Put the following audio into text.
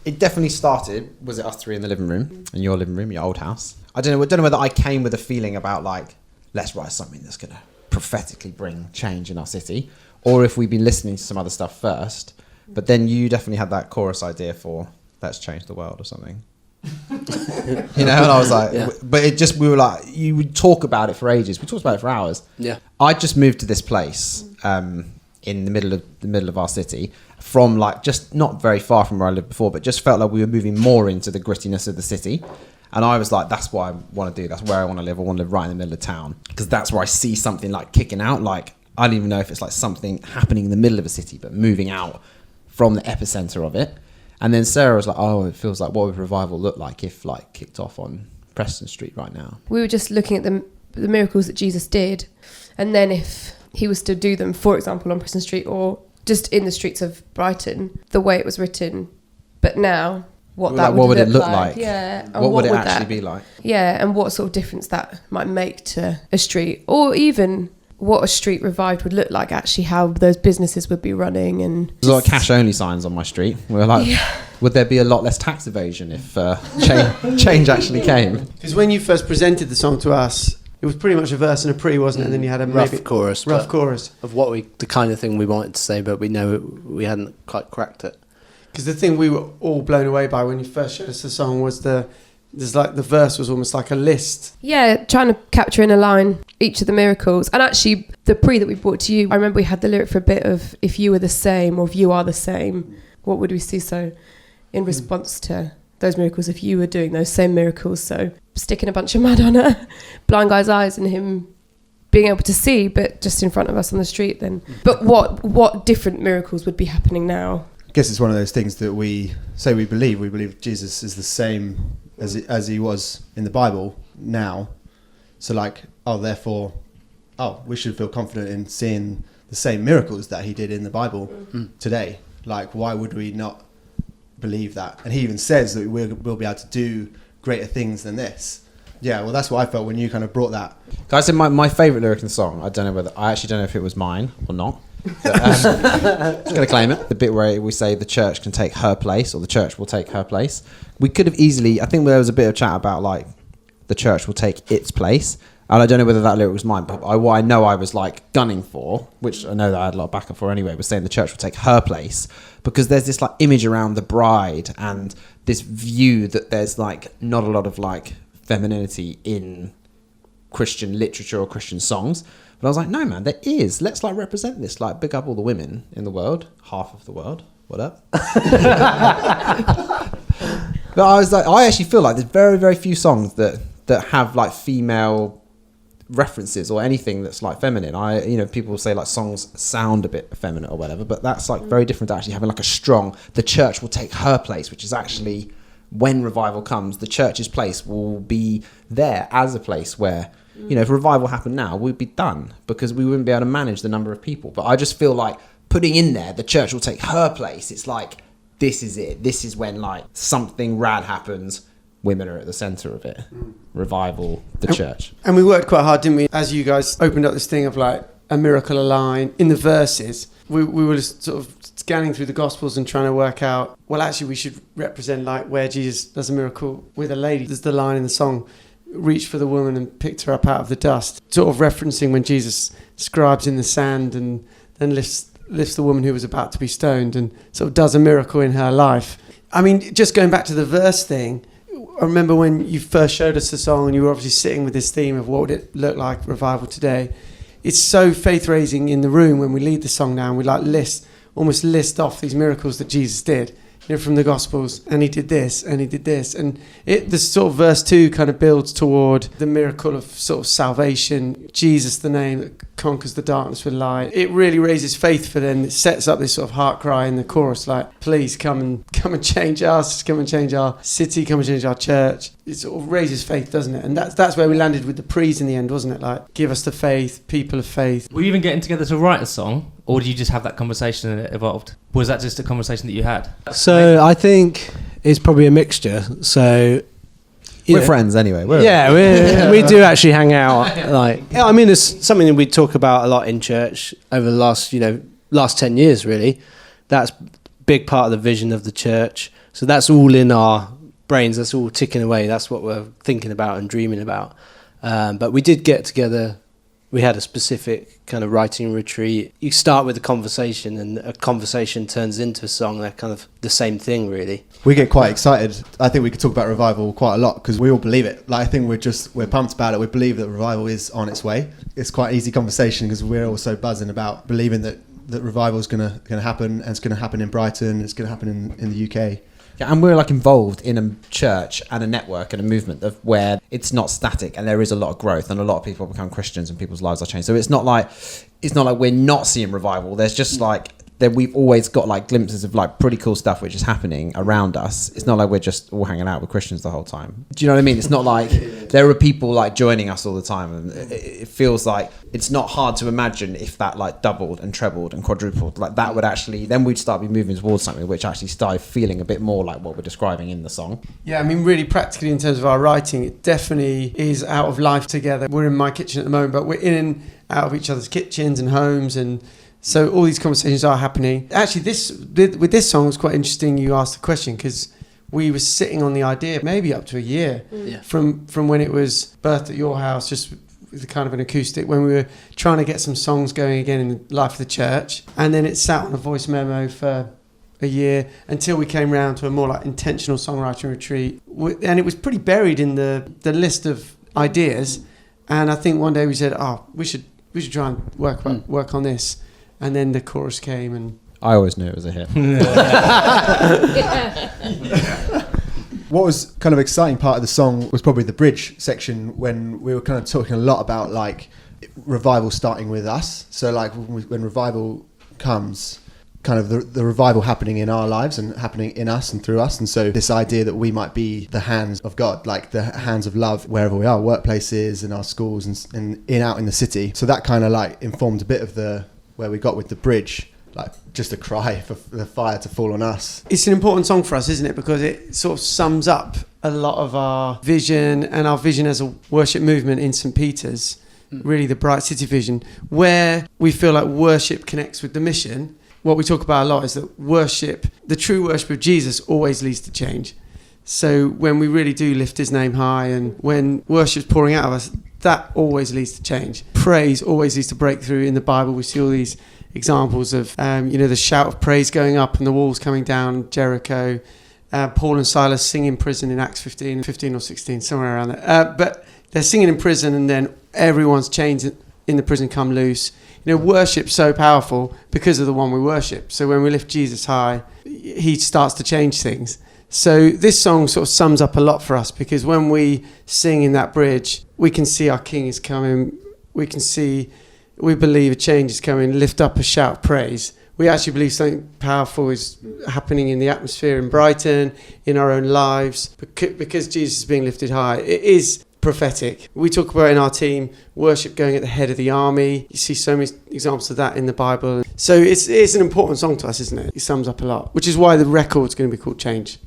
it definitely started, was it us three in the living room, in your living room, your old house? I don't know whether I came with a feeling about like, let's write something that's going to prophetically bring change in our city, or if we've been listening to some other stuff first. But then you definitely had that chorus idea for let's change the world or something. And I was like, but it just, we were like, you would talk about it for ages. We talked about it for hours. Yeah. I just moved to this place in the middle of our city, from like just not very far from where I lived before, but just felt like we were moving more into the grittiness of the city. And I was like, that's what I want to do. That's where I want to live. I want to live right in the middle of town, because that's where I see something like kicking out. Like, I don't even know if it's like something happening in the middle of a city, but moving out from the epicenter of it. And then Sarah was like, oh, it feels like, what would revival look like if like kicked off on Preston Street right now? We were just looking at the miracles that Jesus did, and then if he was to do them, for example, on Preston Street or just in the streets of Brighton, the way it was written, but now what would it look like? Yeah. What would it actually be like? Yeah, and what sort of difference that might make to a street, or even what a street revived would look like, actually how those businesses would be running. And there's a lot of cash only signs on my street. We're like, would there be a lot less tax evasion if change actually came? Because when you first presented the song to us, it was pretty much a verse and a pre, wasn't it? And then you had a rough chorus of the kind of thing we wanted to say, but we know we hadn't quite cracked it. Because the thing we were all blown away by when you first showed us the song was the verse was almost like a list. Yeah, trying to capture in a line each of the miracles. And actually, the pre that we brought to you, I remember we had the lyric for a bit of, if you were the same, or if you are the same, what would we see? So in response to those miracles, if you were doing those same miracles, so sticking a bunch of mud on a blind guy's eyes and him being able to see, but just in front of us on the street then. But what different miracles would be happening now? I guess it's one of those things that we say we believe. We believe Jesus is the same as he was in the Bible now. So like, therefore, we should feel confident in seeing the same miracles that he did in the Bible today. Like, why would we not believe that? And he even says that we'll be able to do greater things than this. Yeah, well, that's what I felt when you kind of brought that. Guys, my favourite lyric in the song, I actually don't know if it was mine or not. But, just going to claim it. The bit where we say the church can take her place, or the church will take her place. We could have easily, I think there was a bit of chat about like the church will take its place. And I don't know whether that lyric was mine, but what I know I was like gunning for, which I know that I had a lot of backup for anyway, was saying the church will take her place, because there's this like image around the bride and this view that there's like not a lot of like femininity in Christian literature or Christian songs. But I was like, no, man, there is. Let's like represent this. Like, big up all the women in the world, half of the world. What up? But I was like, I actually feel like there's very, very few songs that have like female references or anything that's like feminine. People say like songs sound a bit effeminate or whatever, but that's like very different to actually having like a strong, the church will take her place, which is actually, when revival comes, the church's place will be there as a place where, if revival happened now, we'd be done, because we wouldn't be able to manage the number of people. But I just feel like putting in there, the church will take her place. It's like, this is it. This is when like something rad happens. Women are at the centre of it. Revival, the church. And we worked quite hard, didn't we? As you guys opened up this thing of like a miracle, a line in the verses, we were just sort of scanning through the Gospels and trying to work out, well, actually we should represent like where Jesus does a miracle with a lady. There's the line in the song, reached for the woman and picked her up out of the dust, sort of referencing when Jesus scribes in the sand and then lifts the woman who was about to be stoned and sort of does a miracle in her life. I mean, just going back to the verse thing, I remember when you first showed us the song and you were obviously sitting with this theme of what would it look like, revival today. It's so faith-raising in the room when we lead the song now and we like almost list off these miracles that Jesus did, from the Gospels, and he did this, and he did this. And the sort of verse 2 kind of builds toward the miracle of sort of salvation, Jesus, the name that conquers the darkness with light. It really raises faith for them. It sets up this sort of heart cry in the chorus, like, please come and change us, come and change our city, come and change our church. It sort of raises faith, doesn't it? And that's where we landed with the pre's in the end, wasn't it? Like, give us the faith, people of faith. Were you even getting together to write a song, or did you just have that conversation and it evolved? Was that just a conversation that you had? So I think it's probably a mixture. So we're friends anyway. We do actually hang out. It's something that we talk about a lot in church over the last 10 years, really. That's a big part of the vision of the church. So that's all in our brains. That's all ticking away. That's what we're thinking about and dreaming about. But we did get together. We had a specific kind of writing retreat. You start with a conversation, and a conversation turns into a song. They're kind of the same thing, really. We get quite excited. I think we could talk about revival quite a lot because we all believe it. Like, I think we're pumped about it. We believe that revival is on its way. It's quite an easy conversation because we're also buzzing about believing that revival is going to happen, and it's going to happen in Brighton. It's going to happen in the UK. Yeah, and we're like involved in a church and a network and a movement of where it's not static, and there is a lot of growth, and a lot of people become Christians and people's lives are changed. So it's not like we're not seeing revival. There's just like that we've always got like glimpses of like pretty cool stuff which is happening around us. It's not like we're just all hanging out with Christians the whole time. Do you know what I mean? It's not like there are people like joining us all the time, and it feels like it's not hard to imagine if that like doubled and trebled and quadrupled. Like that would actually, then we'd start be moving towards something which actually started feeling a bit more like what we're describing in the song. Yeah, I mean, really practically in terms of our writing, it definitely is out of life together. We're in my kitchen at the moment, but we're in and out of each other's kitchens and homes, and so all these conversations are happening. Actually, with this song, it was quite interesting you asked the question, because we were sitting on the idea maybe up to a year from when it was birthed at your house, just with kind of an acoustic, when we were trying to get some songs going again in the life of the church. And then it sat on a voice memo for a year until we came round to a more like intentional songwriting retreat. And it was pretty buried in the list of ideas. And I think one day we said, we should try and work on this. And then the chorus came, and I always knew it was a hit. What was kind of exciting part of the song was probably the bridge section, when we were kind of talking a lot about like revival starting with us. So like when revival comes, kind of the revival happening in our lives and happening in us and through us. And so this idea that we might be the hands of God, like the hands of love wherever we are, workplaces and our schools and out in the city. So that kind of like informed a bit of where we got with the bridge, like just a cry for the fire to fall on us. It's an important song for us, isn't it? Because it sort of sums up a lot of our vision and our vision as a worship movement in St. Peter's, really the Bright City vision, where we feel like worship connects with the mission. What we talk about a lot is that worship, the true worship of Jesus, always leads to change. So when we really do lift his name high, and when worship's pouring out of us, that always leads to change. Praise always leads to breakthrough. In the Bible, we see all these examples of, the shout of praise going up and the walls coming down, Jericho, Paul and Silas sing in prison in Acts 15 or 16, somewhere around there. But they're singing in prison, and then everyone's chains in the prison come loose. Worship's so powerful because of the one we worship. So when we lift Jesus high, he starts to change things. So this song sort of sums up a lot for us, because when we sing in that bridge, we can see our King is coming. We believe a change is coming. Lift up a shout of praise. We actually believe something powerful is happening in the atmosphere in Brighton, in our own lives, because Jesus is being lifted high. It is prophetic. We talk about in our team worship going at the head of the army. You see so many examples of that in the Bible. So it's an important song to us, isn't it? It sums up a lot, which is why the record's going to be called Change.